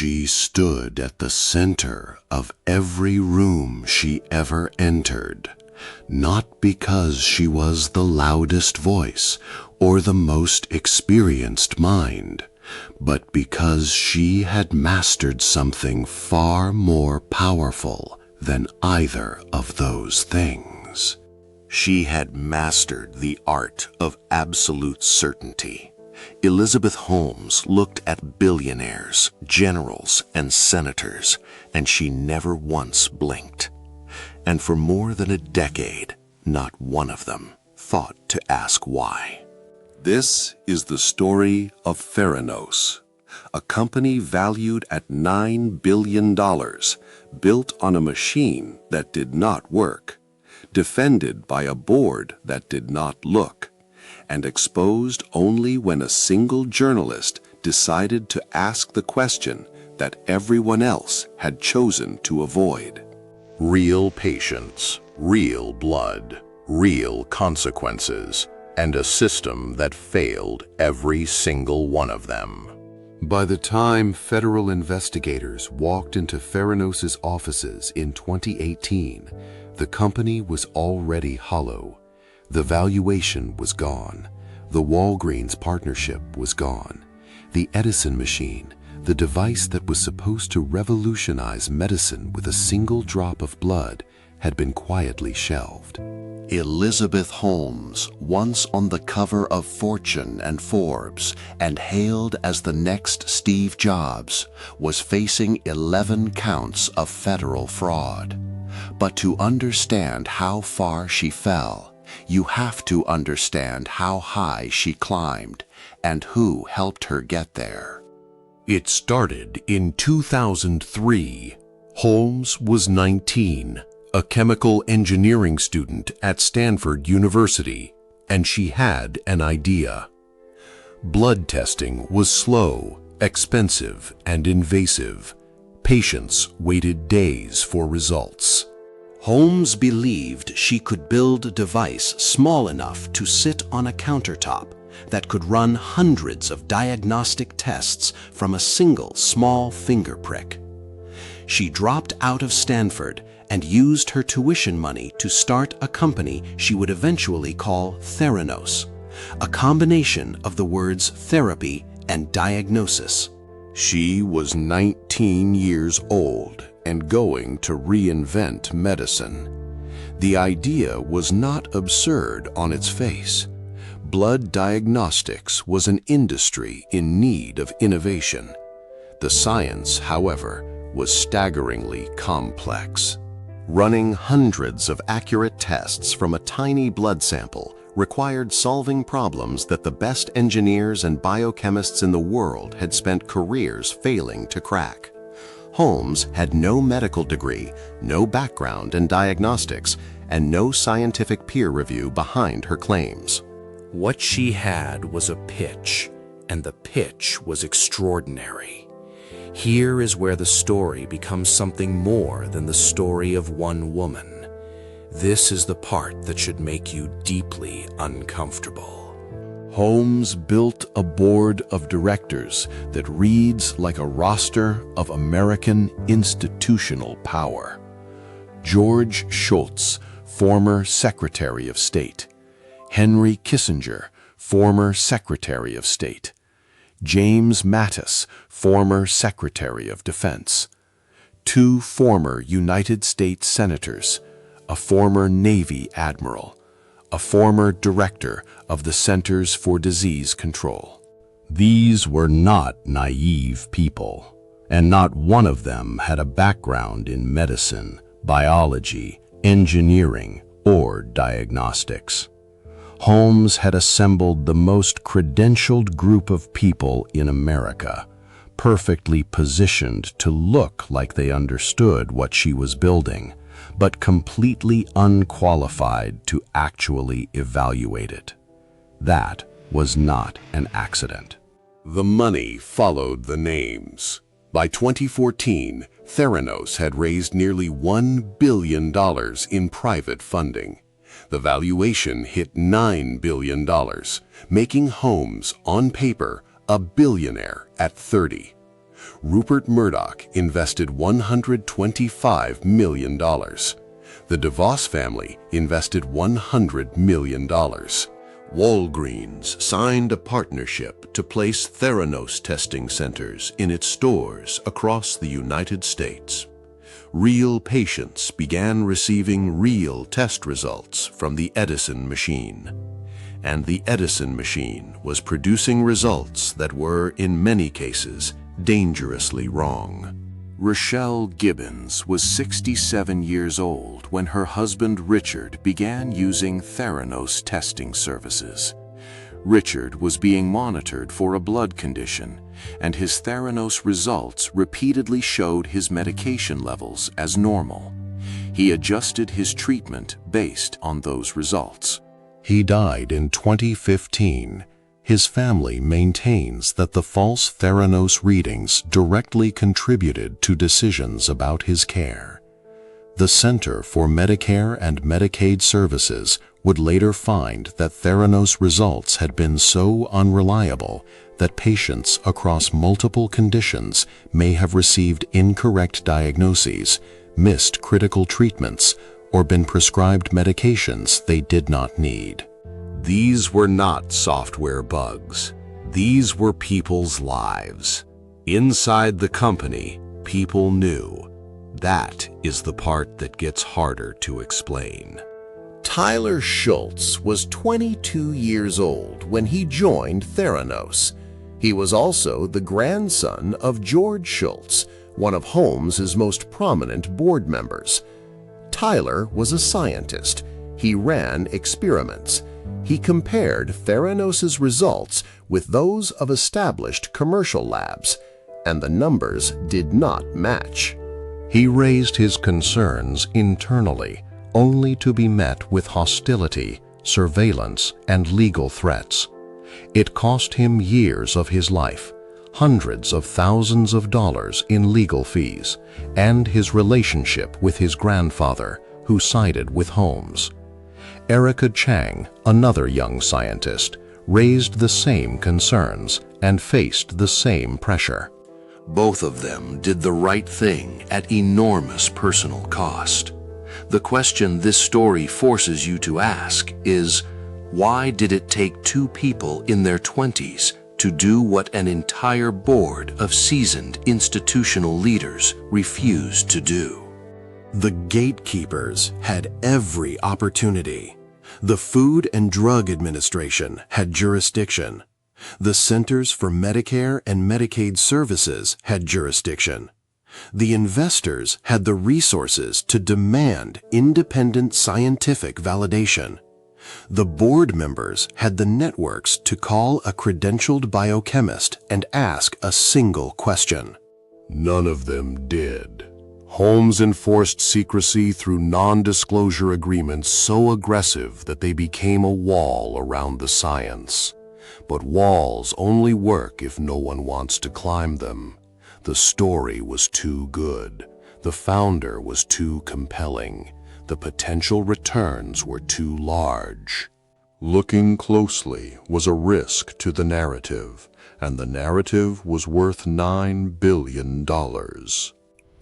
She stood at the center of every room she ever entered, not because she was the loudest voice or the most experienced mind, but because she had mastered something far more powerful than either of those things. She had mastered the art of absolute certainty. Elizabeth Holmes looked at billionaires, generals, and senators, and she never once blinked. And for more than a decade, not one of them thought to ask why. This is the story of Theranos, a company valued at $9 billion, built on a machine that did not work, defended by a board that did not look, and exposed only when a single journalist decided to ask the question that everyone else had chosen to avoid. Real patience, real blood, real consequences, and a system that failed every single one of them. By the time federal investigators walked into Theranos' offices in 2018, the company was already hollow. The valuation was gone. The Walgreens partnership was gone. The Edison machine, the device that was supposed to revolutionize medicine with a single drop of blood, had been quietly shelved. Elizabeth Holmes, once on the cover of Fortune and Forbes and hailed as the next Steve Jobs, was facing 11 counts of federal fraud. But to understand how far she fell, you have to understand how high she climbed and who helped her get there. It started in 2003. Holmes was 19, a chemical engineering student at Stanford University, and she had an idea. Blood testing was slow, expensive, and invasive. Patients waited days for results. Holmes believed she could build a device small enough to sit on a countertop that could run hundreds of diagnostic tests from a single small finger prick. She dropped out of Stanford and used her tuition money to start a company she would eventually call Theranos, a combination of the words therapy and diagnosis. She was 19 years old and going to reinvent medicine. The idea was not absurd on its face. Blood diagnostics was an industry in need of innovation. The science, however, was staggeringly complex. Running hundreds of accurate tests from a tiny blood sample required solving problems that the best engineers and biochemists in the world had spent careers failing to crack. Holmes had no medical degree, no background in diagnostics, and no scientific peer review behind her claims. What she had was a pitch, and the pitch was extraordinary. Here is where the story becomes something more than the story of one woman. This is the part that should make you deeply uncomfortable. Holmes built a board of directors that reads like a roster of American institutional power. George Shultz, former Secretary of State. Henry Kissinger, former Secretary of State. James Mattis, former Secretary of Defense. 2 former United States Senators, a former Navy Admiral, a former director of the Centers for Disease Control. These were not naive people, and not one of them had a background in medicine, biology, engineering, or diagnostics. Holmes had assembled the most credentialed group of people in America, perfectly positioned to look like they understood what she was building, but completely unqualified to actually evaluate it. That was not an accident. The money followed the names. By 2014, Theranos had raised nearly $1 billion in private funding. The valuation hit $9 billion, making Holmes, on paper, a billionaire at 30. Rupert Murdoch invested $125 million. The DeVos family invested $100 million. Walgreens signed a partnership to place Theranos testing centers in its stores across the United States. Real patients began receiving real test results from the Edison machine. And the Edison machine was producing results that were, in many cases, dangerously wrong. Rochelle Gibbons was 67 years old when her husband Richard began using Theranos testing services. Richard was being monitored for a blood condition, and his Theranos results repeatedly showed his medication levels as normal. He adjusted his treatment based on those results. He died in 2015. His family maintains that the false Theranos readings directly contributed to decisions about his care. The Center for Medicare and Medicaid Services would later find that Theranos results had been so unreliable that patients across multiple conditions may have received incorrect diagnoses, missed critical treatments, or been prescribed medications they did not need. These were not software bugs. These were people's lives. Inside the company, people knew. That is the part that gets harder to explain. Tyler Schultz was 22 years old when he joined Theranos. He was also the grandson of George Schultz, one of Holmes' most prominent board members. Tyler was a scientist. He ran experiments. He compared Theranos' results with those of established commercial labs, and the numbers did not match. He raised his concerns internally, only to be met with hostility, surveillance, and legal threats. It cost him years of his life, hundreds of thousands of dollars in legal fees, and his relationship with his grandfather, who sided with Holmes. Erica Chang, another young scientist, raised the same concerns and faced the same pressure. Both of them did the right thing at enormous personal cost. The question this story forces you to ask is, why did it take two people in their 20s to do what an entire board of seasoned institutional leaders refused to do? The gatekeepers had every opportunity. The Food and Drug Administration had jurisdiction. The Centers for Medicare and Medicaid Services had jurisdiction. The investors had the resources to demand independent scientific validation. The board members had the networks to call a credentialed biochemist and ask a single question. None of them did. Holmes enforced secrecy through non-disclosure agreements so aggressive that they became a wall around the science. But walls only work if no one wants to climb them. The story was too good. The founder was too compelling. The potential returns were too large. Looking closely was a risk to the narrative, and the narrative was worth $9 billion.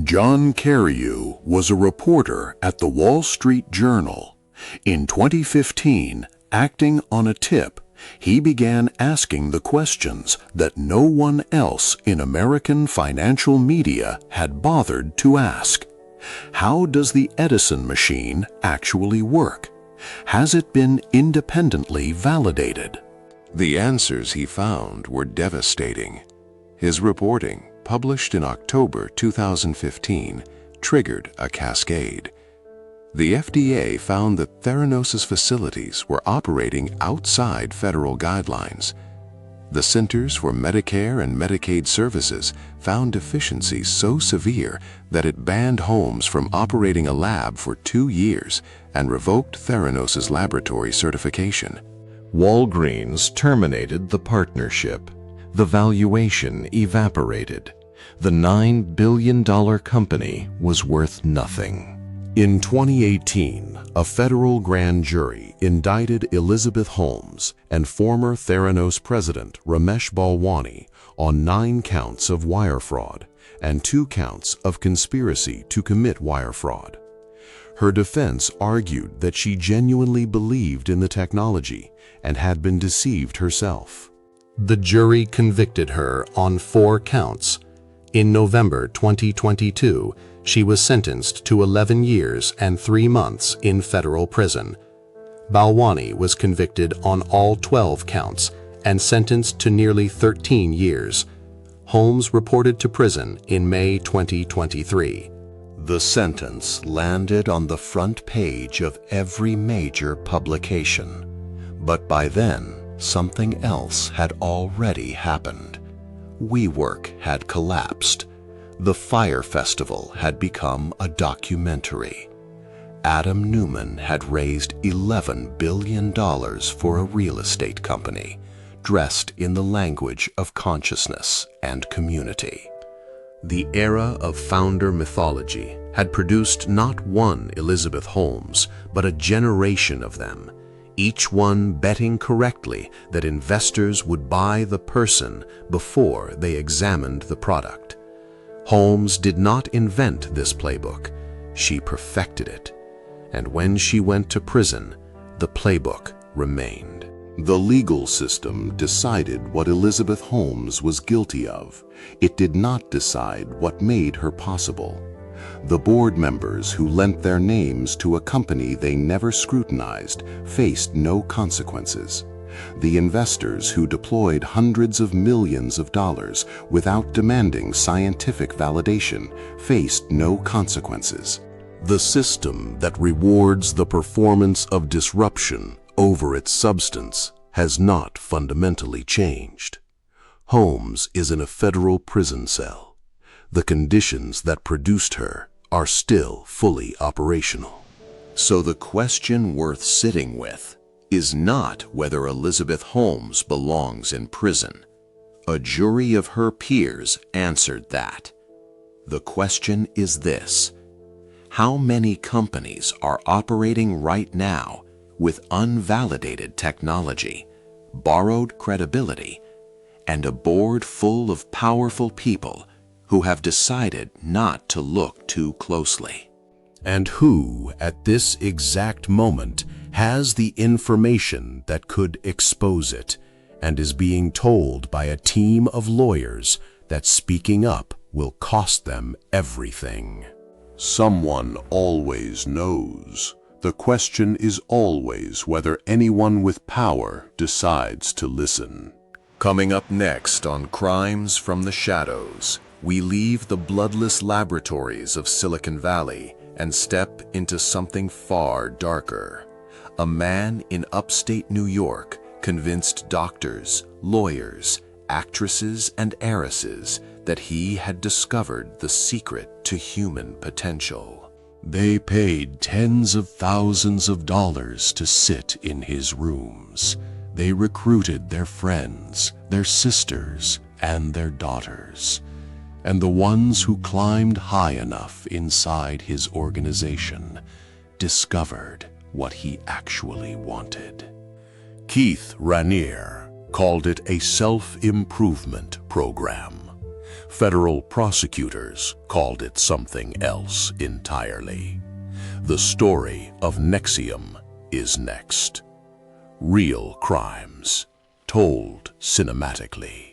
John Carreyrou was a reporter at the Wall Street Journal. In 2015, acting on a tip, he began asking the questions that no one else in American financial media had bothered to ask. How does the Edison machine actually work? Has it been independently validated? The answers he found were devastating. His reporting, published in October 2015, triggered a cascade. The FDA found that Theranos' facilities were operating outside federal guidelines. The Centers for Medicare and Medicaid Services found deficiencies so severe that it banned Holmes from operating a lab for 2 years and revoked Theranos' laboratory certification. Walgreens terminated the partnership. The valuation evaporated. The $9 billion company was worth nothing. In 2018, a federal grand jury indicted Elizabeth Holmes and former Theranos president Ramesh Balwani on 9 counts of wire fraud and 2 counts of conspiracy to commit wire fraud. Her defense argued that she genuinely believed in the technology and had been deceived herself. The jury convicted her on 4 counts. In November 2022, she was sentenced to 11 years and 3 months in federal prison. Balwani was convicted on all 12 counts and sentenced to nearly 13 years. Holmes reported to prison in May 2023. The sentence landed on the front page of every major publication. But by then, something else had already happened. WeWork had collapsed. The Fire Festival had become a documentary. Adam Neumann had raised $11 billion for a real estate company, dressed in the language of consciousness and community. The era of founder mythology had produced not one Elizabeth Holmes, but a generation of them, each one betting correctly that investors would buy the person before they examined the product. Holmes did not invent this playbook, she perfected it. And when she went to prison, the playbook remained. The legal system decided what Elizabeth Holmes was guilty of. It did not decide what made her possible. The board members who lent their names to a company they never scrutinized faced no consequences. The investors who deployed hundreds of millions of dollars without demanding scientific validation faced no consequences. The system that rewards the performance of disruption over its substance has not fundamentally changed. Holmes is in a federal prison cell. The conditions that produced her are still fully operational. So the question worth sitting with is not whether Elizabeth Holmes belongs in prison. A jury of her peers answered that. The question is this: how many companies are operating right now with unvalidated technology, borrowed credibility, and a board full of powerful people who have decided not to look too closely? And who, at this exact moment, has the information that could expose it and is being told by a team of lawyers that speaking up will cost them everything? Someone always knows. The question is always whether anyone with power decides to listen. Coming up next on Crimes from the Shadows, we leave the bloodless laboratories of Silicon Valley and step into something far darker. A man in upstate New York convinced doctors, lawyers, actresses, and heiresses that he had discovered the secret to human potential. They paid tens of thousands of dollars to sit in his rooms. They recruited their friends, their sisters, and their daughters. And the ones who climbed high enough inside his organization discovered what he actually wanted. Keith Raniere called it a self-improvement program. Federal prosecutors called it something else entirely. The story of NXIVM is next. Real crimes, told cinematically.